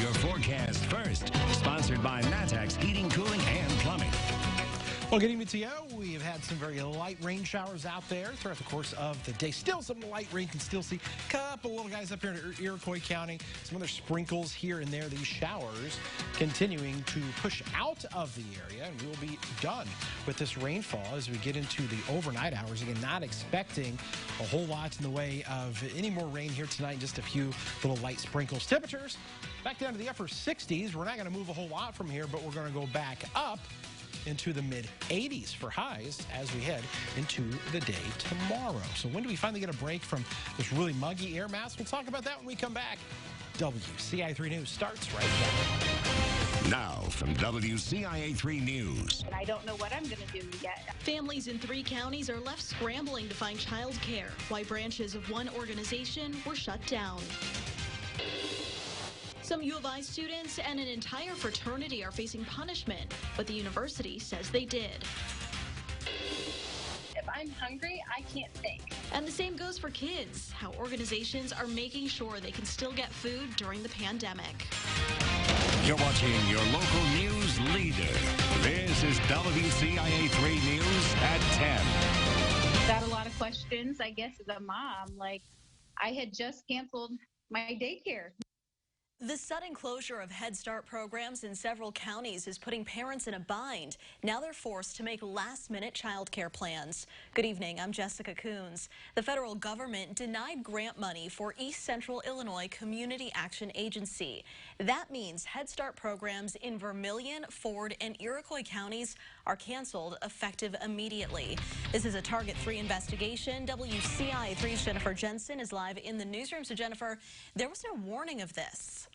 your forecast first. Sponsored by Matex Heating, Cooling, and Plumbing. Well, good evening to you. We have had some very light rain showers out there throughout the course of the day. Still some light rain. Can still see a couple little guys up here in Iroquois County. Some other sprinkles here and there. These showers continuing to push out of the area, and we will be done with this rainfall as we get into the overnight hours. Again, not expecting a whole lot in the way of any more rain here tonight. Just a few little light sprinkles. Temperatures back down to the upper 60s. We're not going to move a whole lot from here, but we're going to go back up into the mid-80s for highs as we head into the day tomorrow. So when do we finally get a break from this really muggy air mass? We'll talk about that when we come back. WCIA3 News starts right now. Now from WCIA3 News. I don't know what I'm going to do yet. Families in 3 counties are left scrambling to find child care, while branches of one organization were shut down. Some U of I students and an entire fraternity are facing punishment, but the university says they did. If I'm hungry, I can't think. And the same goes for kids, how organizations are making sure they can still get food during the pandemic. You're watching your local news leader. This is WCIA3 News at 10. Got a lot of questions, I guess, as a mom. Like, I had just canceled my daycare. The sudden closure of Head Start programs in several counties is putting parents in a bind. Now they're forced to make last-minute child care plans. Good evening, I'm Jessica Coons. The federal government denied grant money for East Central Illinois Community Action Agency. That means Head Start programs in Vermilion, Ford, and Iroquois counties are canceled effective immediately. This is a Target 3 investigation. WCIA3's Jennifer Jensen is live in the newsroom. So Jennifer, there was no warning of this.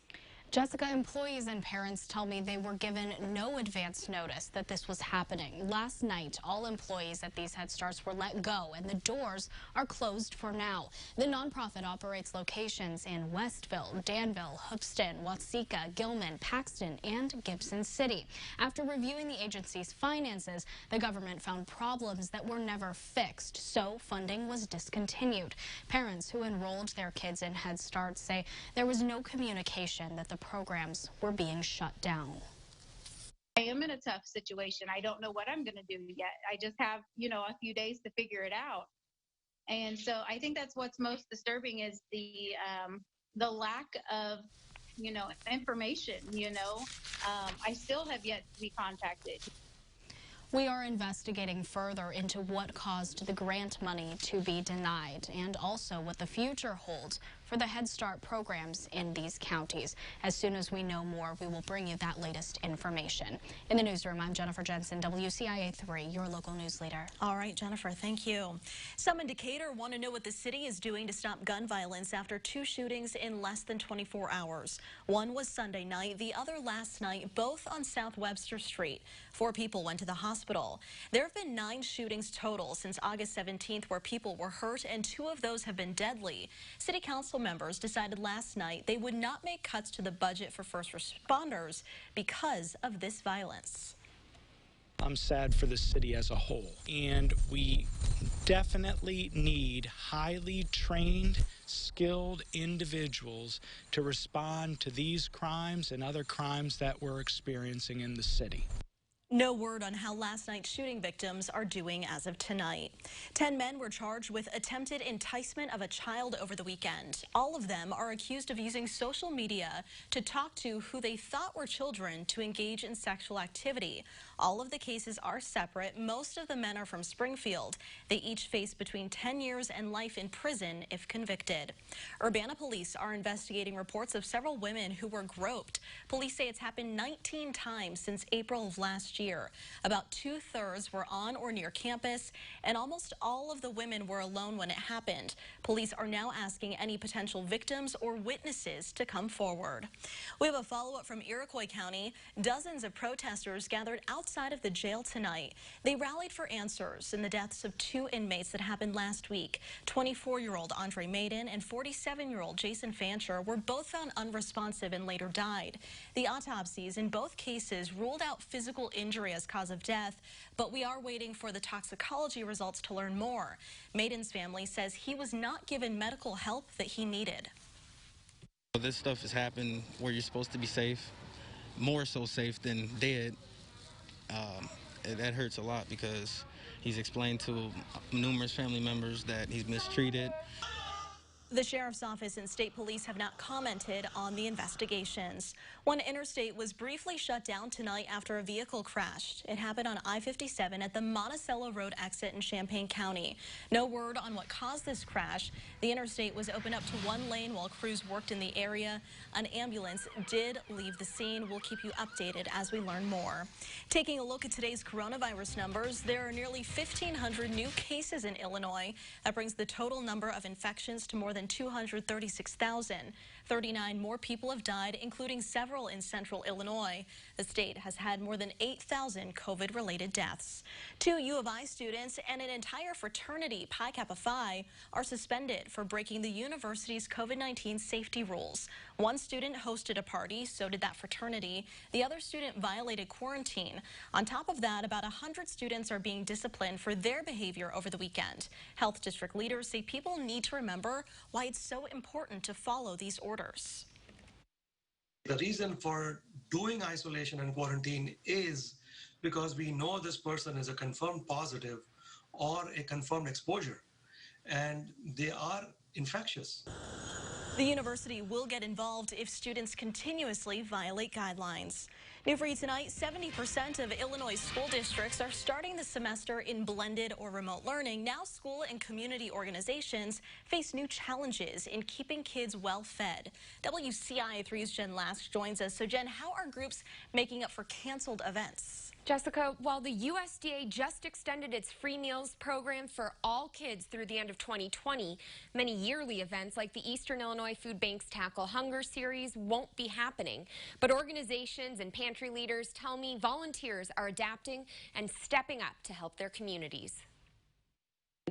Jessica, employees and parents tell me they were given no advance notice that this was happening. Last night, all employees at these Head Starts were let go, and the doors are closed for now. The nonprofit operates locations in Westville, Danville, Hoopeston, Watseka, Gilman, Paxton, and Gibson City. After reviewing the agency's finances, the government found problems that were never fixed, so funding was discontinued. Parents who enrolled their kids in Head Start say there was no communication that the programs were being shut down. I am in a tough situation. I don't know what I'm going to do yet. I just have, a few days to figure it out. And so I think that's what's most disturbing is the lack of, information, I still have yet to be contacted. We are investigating further into what caused the grant money to be denied and also what the future holds for the Head Start programs in these counties. As soon as we know more, we will bring you that latest information. In the newsroom, I'm Jennifer Jensen, WCIA3, your local news leader. All right, Jennifer, thank you. Some in Decatur want to know what the city is doing to stop gun violence after 2 shootings in less than 24 hours. One was Sunday night, the other last night, both on South Webster Street. 4 people went to the hospital. There have been 9 shootings total since August 17th where people were hurt, and 2 of those have been deadly. City Council members decided last night they would not make cuts to the budget for first responders because of this violence. I'm sad for the city as a whole, and we definitely need highly trained, skilled individuals to respond to these crimes and other crimes that we're experiencing in the city. No word on how last night's shooting victims are doing as of tonight. 10 men were charged with attempted enticement of a child over the weekend. All of them are accused of using social media to talk to who they thought were children to engage in sexual activity. All of the cases are separate. Most of the men are from Springfield. They each face between 10 years and life in prison if convicted. Urbana police are investigating reports of several women who were groped. Police say it's happened 19 times since April of last year. About 2/3 were on or near campus, and almost all of the women were alone when it happened. Police are now asking any potential victims or witnesses to come forward. We have a follow-up from Iroquois County. Dozens of protesters gathered outside of the jail tonight. They rallied for answers in the deaths of 2 inmates that happened last week. 24-year-old Andre Maiden and 47-year-old Jason Fancher were both found unresponsive and later died. The autopsies in both cases ruled out physical injury as cause of death, but we are waiting for the toxicology results to learn more. Maiden's family says he was not given medical help that he needed. This stuff has happened where you're supposed to be safe, more so safe than dead. That hurts a lot because he's explained to numerous family members that he's mistreated. The sheriff's office and state police have not commented on the investigations. One interstate was briefly shut down tonight after a vehicle crashed. It happened on I-57 at the Monticello Road exit in Champaign County. No word on what caused this crash. The interstate was opened up to one lane while crews worked in the area. An ambulance did leave the scene. We'll keep you updated as we learn more. Taking a look at today's coronavirus numbers, there are nearly 1,500 new cases in Illinois. That brings the total number of infections to more than 236,000. 39 more people have died, including several in central Illinois. The state has had more than 8,000 COVID-related deaths. 2 U of I students and an entire fraternity, Pi Kappa Phi, are suspended for breaking the university's COVID-19 safety rules. One student hosted a party, so did that fraternity. The other student violated quarantine. On top of that, about 100 students are being disciplined for their behavior over the weekend. Health district leaders say people need to remember why it's so important to follow these orders. The reason for doing isolation and quarantine is because we know this person is a confirmed positive or a confirmed exposure, and they are infectious. The university will get involved if students continuously violate guidelines. New for you tonight, 70% of Illinois school districts are starting the semester in blended or remote learning. Now school and community organizations face new challenges in keeping kids well fed. WCIA 3's Jen Lask joins us. So Jen, how are groups making up for canceled events? Jessica, while the USDA just extended its free meals program for all kids through the end of 2020, many yearly events like the Eastern Illinois Food Bank's Tackle Hunger series won't be happening. But organizations and pantry leaders tell me volunteers are adapting and stepping up to help their communities.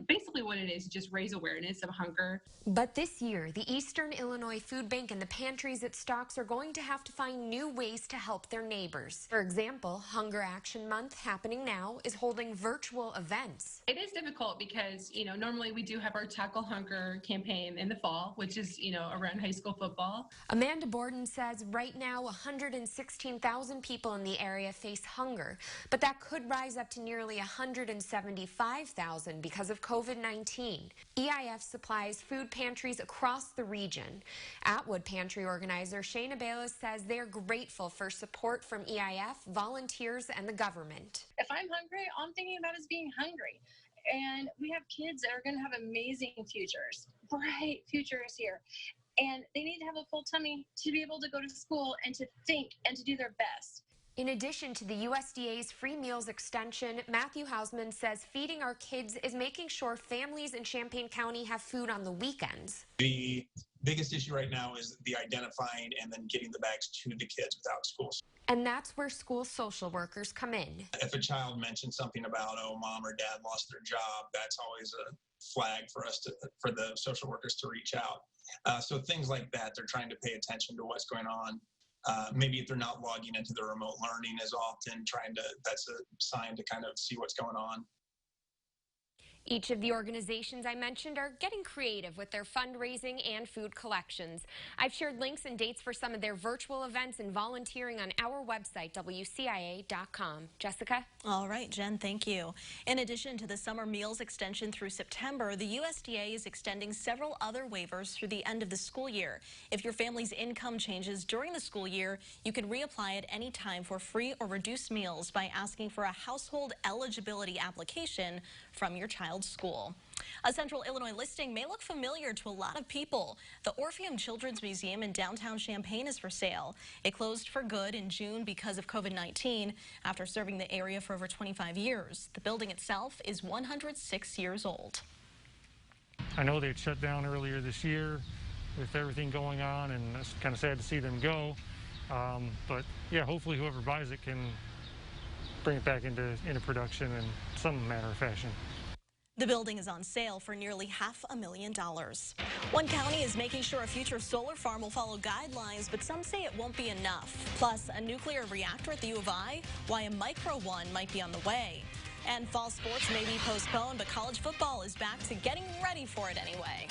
Basically what it is, just raise awareness of hunger. But this year, the Eastern Illinois Food Bank and the pantries it stocks are going to have to find new ways to help their neighbors. For example, Hunger Action Month, happening now, is holding virtual events. It is difficult because, normally we do have our Tackle Hunger campaign in the fall, which is, around high school football. Amanda Borden says right now 116,000 people in the area face hunger, but that could rise up to nearly 175,000 because of COVID-19. EIF supplies food pantries across the region. Atwood Pantry organizer Shayna Bayless says they're grateful for support from EIF, volunteers, and the government. If I'm hungry, all I'm thinking about is being hungry. And we have kids that are going to have amazing futures, bright futures here. And they need to have a full tummy to be able to go to school and to think and to do their best. In addition to the USDA's free meals extension, Matthew Hausman says feeding our kids is making sure families in Champaign County have food on the weekends. The biggest issue right now is the identifying and then getting the bags to the kids without schools. And that's where school social workers come in. If a child mentions something about, mom or dad lost their job, that's always a flag for for the social workers to reach out. So things like that, they're trying to pay attention to what's going on. Maybe if they're not logging into the remote learning as often, that's a sign to kind of see what's going on. Each of the organizations I mentioned are getting creative with their fundraising and food collections. I've shared links and dates for some of their virtual events and volunteering on our website, WCIA.com. Jessica? All right, Jen, thank you. In addition to the summer meals extension through September, the USDA is extending several other waivers through the end of the school year. If your family's income changes during the school year, you can reapply at any time for free or reduced meals by asking for a household eligibility application from your child's school. A Central Illinois listing may look familiar to a lot of people. The Orpheum Children's Museum in downtown Champaign is for sale. It closed for good in June because of COVID-19 after serving the area for over 25 years. The building itself is 106 years old. I know they had shut down earlier this year with everything going on, and it's kind of sad to see them go. But yeah, hopefully whoever buys it can bring it back into production in some manner or fashion. The building is on sale for nearly $500,000. One county is making sure a future solar farm will follow guidelines, but some say it won't be enough. Plus, a nuclear reactor at the U of I, why a micro one might be on the way. And fall sports may be postponed, but college football is back to getting ready for it anyway.